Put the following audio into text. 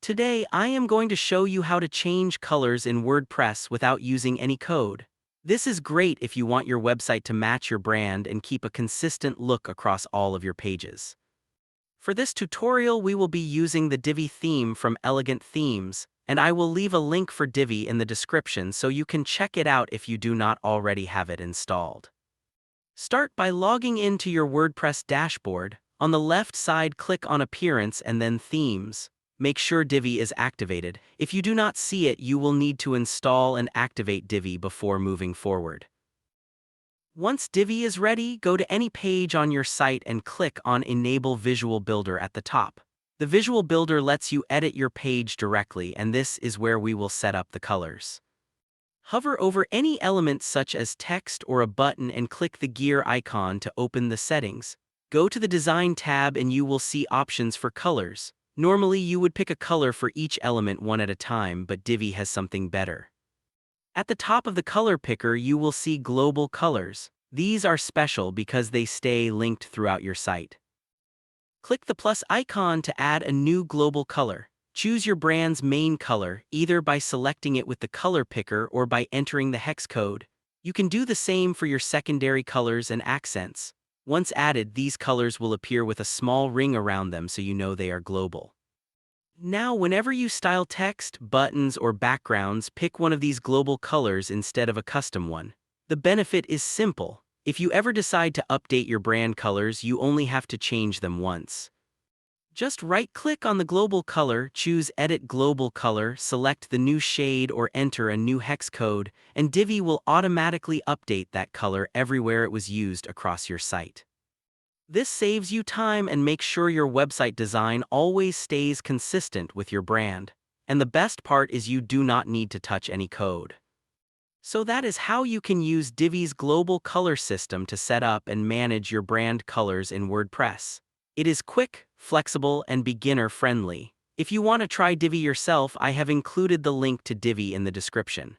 Today, I am going to show you how to change colors in WordPress without using any code. This is great if you want your website to match your brand and keep a consistent look across all of your pages. For this tutorial, we will be using the Divi theme from Elegant Themes, and I will leave a link for Divi in the description so you can check it out if you do not already have it installed. Start by logging into your WordPress dashboard. On the left side, click on Appearance and then Themes. Make sure Divi is activated. If you do not see it, you will need to install and activate Divi before moving forward. Once Divi is ready, go to any page on your site and click on Enable Visual Builder at the top. The Visual Builder lets you edit your page directly, and this is where we will set up the colors. Hover over any element such as text or a button and click the gear icon to open the settings. Go to the Design tab and you will see options for colors. Normally, you would pick a color for each element one at a time, but Divi has something better. At the top of the color picker, you will see global colors. These are special because they stay linked throughout your site. Click the plus icon to add a new global color. Choose your brand's main color, either by selecting it with the color picker or by entering the hex code. You can do the same for your secondary colors and accents. Once added, these colors will appear with a small ring around them so you know they are global. Now, whenever you style text, buttons, or backgrounds, pick one of these global colors instead of a custom one. The benefit is simple. If you ever decide to update your brand colors, you only have to change them once. Just right-click on the global color, choose Edit Global Color, select the new shade or enter a new hex code, and Divi will automatically update that color everywhere it was used across your site. This saves you time and makes sure your website design always stays consistent with your brand. And the best part is you do not need to touch any code. So that is how you can use Divi's global color system to set up and manage your brand colors in WordPress. It is quick, flexible, and beginner-friendly. If you want to try Divi yourself, I have included the link to Divi in the description.